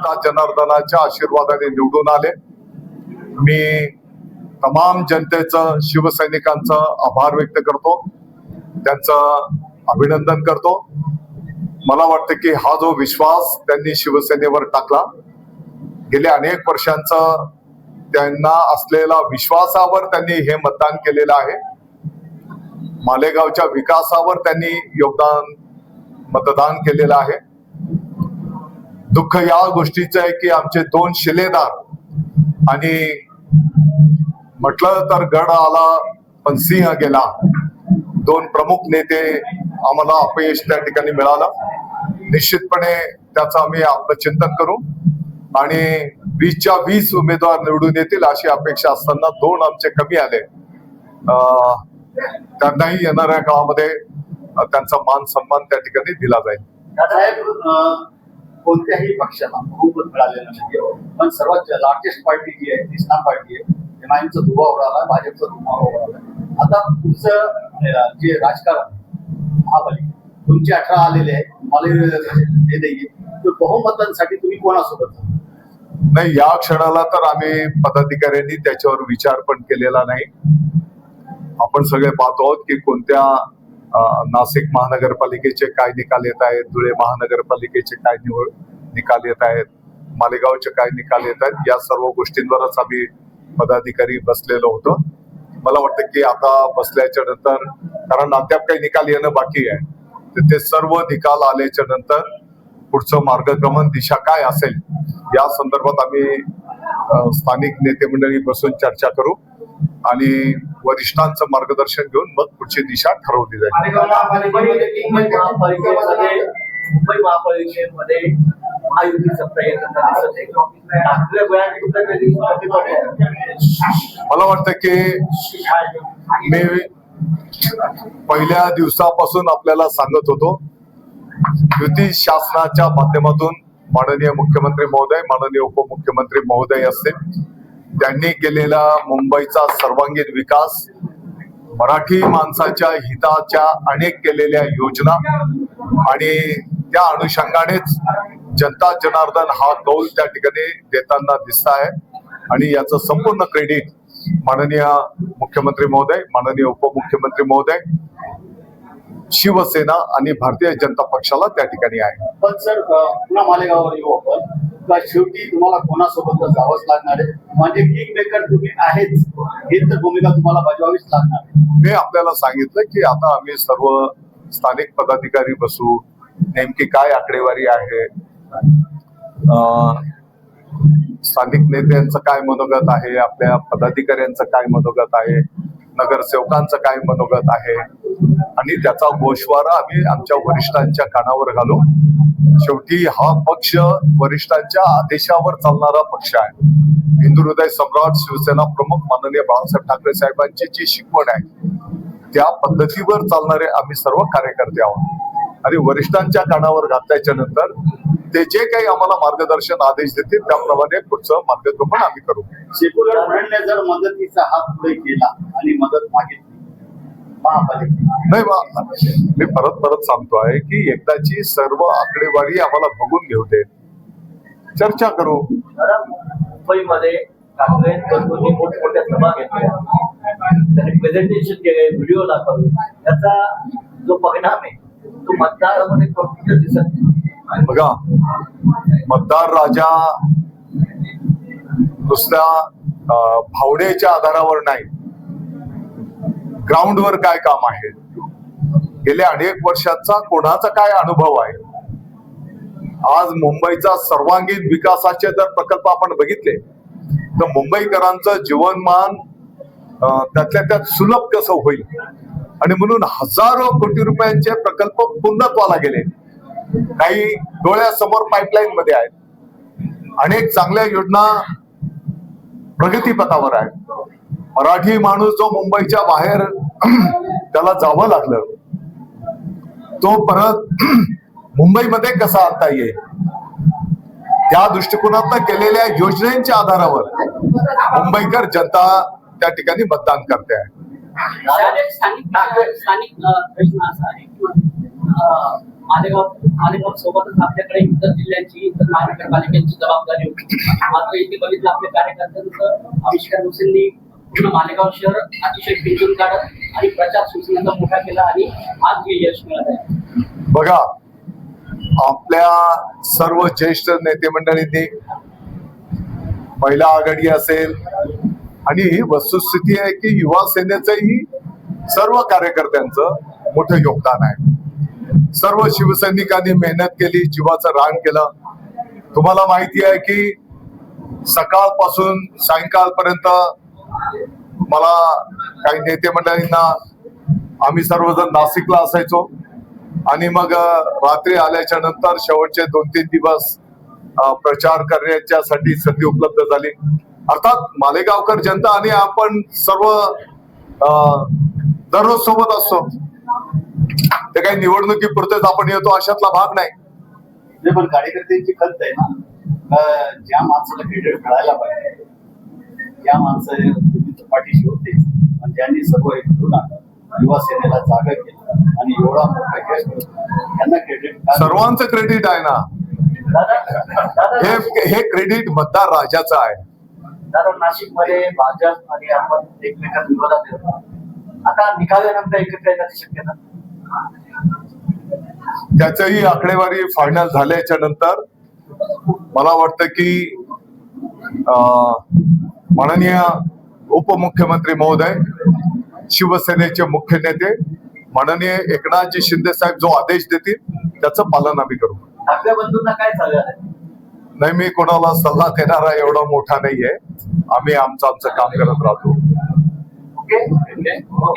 जनता जनार्दनाच्या आशीर्वादाने निवडून आले। मी तमाम जनतेचं, शिवसैनिकांचं आभार व्यक्त करतो, त्यांचं अभिनंदन करतो। मला वाटतं की हा जो विश्वास त्यांनी शिवसेनेवर टाकला, गेल्या अनेक वर्षांचा त्यांना असलेला विश्वासावर त्यांनी हे मतदान केलेलं आहे। मालेगावच्या विकासावर त्यांनी मतदान केलेलं आहे। दुःख या गोष्टीचं आहे की आमचे 2 शिलेदार आणि म्हटलं तर गड आला पण सिंह गेला, 2 प्रमुख नेते आम्हाला अपयश त्या ठिकाणी मिळालं। निश्चितपणे त्याचं आम्ही आत्मचिंतन करू आणि 20च्या 20 उमेदवार निवडून येतील अशी अपेक्षा असताना 2 आमचे कमी आले। त्यांनाही येणाऱ्या काळामध्ये त्यांचा मान सन्मान त्या ठिकाणी दिला जाईल। कोणत्याही पक्षाला बहुमत मिळालेलं नाही, पण सर्वात लार्जेस्ट पार्टी जी आहे ती स्टार पार्टी आहे। एमआयएमचा धुवा उडाला, भाजपचा धुवा उडाला। आता पुढचं जे राजकारण महापालिका तुमचे 18 आलेले आहे, मला हे नाहीये, तर बहुमतांसाठी तुम्ही कोणासोबत? नाही, या क्षणाला तर आम्ही पदाधिकाऱ्यांनी त्याच्यावर विचार पण केलेला नाही। आपण सगळे पाहतो आहोत की कोणत्या नाशिक महानगरपालिकेचे काय निकाल येत आहेत, धुळे महानगरपालिकेचे काय निकाल येत आहेत, मालेगावचे काय निकाल येत आहेत, या सर्व गोष्टींवरच आम्ही पदाधिकारी बसलेलो होतो। मला वाटतं की आता बसल्याच्या नंतर, कारण अद्याप काही निकाल येणं बाकी आहे, तर ते सर्व निकाल आल्याच्या नंतर पुढचं मार्गक्रमण दिशा काय असेल या संदर्भात आम्ही स्थानिक नेते मंडळी बसून चर्चा करू आणि वरिष्ठांचं मार्गदर्शन घेऊन मग पुढची दिशा ठरवली जाईल। मुंबई महापालिकेमध्ये महायुतीचा प्रयत्न मला वाटतं की मी पहिल्या दिवसापासून आपल्याला सांगत होतो, युती शासनाच्या माध्यमातून माननीय मुख्यमंत्री महोदय, माननीय उपमुख्यमंत्री महोदय असतील, त्यांनी केलेला मुंबईचा सर्वांगीण विकास, मराठी माणसाच्या हिताच्या अनेक केलेल्या योजना आणि त्या अनुषंगानेच जनता जनार्दन हा कौल त्या ठिकाणी देताना दिसत आहे आणि याचं संपूर्ण क्रेडिट माननीय मुख्यमंत्री महोदय, माननीय उपमुख्यमंत्री महोदय, शिवसेना आणि भारतीय जनता पक्षाला त्या ठिकाणी आहे। पण सर, पुन्हा मालेगाववर येऊ आपण, शेवटी तुम्हाला कोणासोबत जावंच लागणार आहे, म्हणजे किंग मेकर तुम्ही आहेच, ही तर भूमिका तुम्हाला बजावावीच लागणार आहे। मी आपल्याला सांगितलं की आता आम्ही सर्व स्थानिक पदाधिकारी बसू, नेमकी काय आकडेवारी आहे, स्थानिक नेत्यांचं काय मनोगत आहे, आपल्या पदाधिकाऱ्यांचं काय मनोगत आहे, नगरसेवकांचं काय मनोगत आहे आणि त्याचा गोषवारा आम्ही आमच्या वरिष्ठांच्या कानावर घालू। शेवटी हा पक्ष वरिष्ठांच्या आदेशावर चालणारा पक्ष आहे। हिंदू हृदय सम्राट शिवसेना प्रमुख माननीय बाळासाहेब ठाकरे साहेबांची जी शिकवण आहे त्या पद्धतीवर चालणारे आम्ही सर्व कार्यकर्ते आहोत आणि वरिष्ठांच्या कानावर घातल्याच्या नंतर ते जे काही आम्हाला मार्गदर्शन आदेश देतील त्याप्रमाणे पुढचं मार्गक्रमण आम्ही करू। सेक्युलर फ्रंटने जर मदतीचा हात पुढे केला आणि मदत मागितली नाही, मी परत सांगतो आहे की एकदाची सर्व आकडेवारी आम्हाला बघून घेऊ दे, चर्चा करू। मुंबईमध्ये काँग्रेस मोठमोठ्या सभा घेतल्या, त्यांनी प्रेझेंटेशन केले, व्हिडिओ दाखवले, त्याचा जो परिणाम आहे तो मतदारामध्ये प्रत्यक्ष दिसत नाही। बघा, मतदार राजा नुसत्या भावनेच्या आधारावर नाही, ग्राउंडवर काय काम आहे, गेल्या अनेक वर्षाचा कोणाचा काय अनुभव आहे। आज मुंबईचा सर्वांगीण विकासाचे जर प्रकल्प आपण बघितले तर मुंबईकरांचं जीवनमान त्यातल्या त्यात सुलभ कसं होईल आणि म्हणून हजारो कोटी रुपयांचे प्रकल्प पूर्णत्वाला गेले, काही डोळ्यासमोर पाईपलाईन मध्ये आहेत, अनेक चांगल्या योजना प्रगतीपथावर आहेत। मराठी माणूस जो मुंबईच्या बाहेर त्याला जावं लागलं, तो परत मुंबईमध्ये कसा आणता येईल त्या दृष्टिकोनातून केलेल्या योजनेच्या आधारावर मुंबईकर जनता त्या ठिकाणी मतदान करते आहे। स्थानिक प्रश्न असा आहे की मालेगाव सोबतच आपल्याकडे इतर जिल्ह्यांची इतर महानगरपालिकेची जबाबदारी होती. मात्र इथे बघितलं आपल्या कार्यकर्त्यांचं आविष्कार हुसेननी पूर्ण मालेगाव शहर अतिशय पिंजून काढत आणि प्रचार सूचनेचा मोठा केला आणि आज हे यश मिळत आहे. बघा, आपल्या सर्व ज्येष्ठ नेते मंडळींनी महिला आघाडी असेल आणि ही वस्तुस्थिती आहे की युवा सेनेचंही सर्व कार्यकर्त्यांचं मोठं योगदान आहे. सर्व शिवसैनिकांनी मेहनत केली, जीवाचं रान केलं. तुम्हाला माहिती आहे की सकाळपासून सायंकाळपर्यंत मला काही नेते मंडळींना आम्ही सर्वजण नाशिकला असायचो आणि मग रात्री आल्याच्या नंतर शेवटचे 2-3 दिवस प्रचार करण्याच्यासाठी संधी उपलब्ध झाली. अर्थात मालेगावकर जनता आणि आपण सर्व दररोज सोबत असतो. ते काही निवडणुकीपुरतेच आपण येतो अशातला भाग नाही. नाही, पण कार्यकर्त्यांची खंत आहे ना, ज्या माणसाला क्रेडिट मिळायला पाहिजे त्या माणसं पाठीशी होते, पण ज्यांनी सर्व हे घडून आणलं, युवा सेनेला जागा केलं आणि एवढा मोठा यश त्यांना क्रेडिट. सर्वांचं क्रेडिट आहे ना. हे क्रेडिट मतदार राजाचं आहे. दादा, नाशिकमध्ये भाजप आणि आपण एकमेकांना विरोधात येतो. आता निकालानंतर एकत्र येण्याची शक्यता त्याचंही आकडेवारी फायनल झाल्याच्या नंतर मला वाटतं की माननीय उपमुख्यमंत्री महोदय, शिवसेनेचे मुख्य नेते माननीय एकनाथजी शिंदे साहेब जो आदेश देतील त्याचं पालन आम्ही करू. ठाकरे बंधूंना काय चालू नाही, मी कोणाला सल्ला देणारा एवढा मोठा नाहीये. आम्ही आमचं काम करत राहतो. Okay okay okay.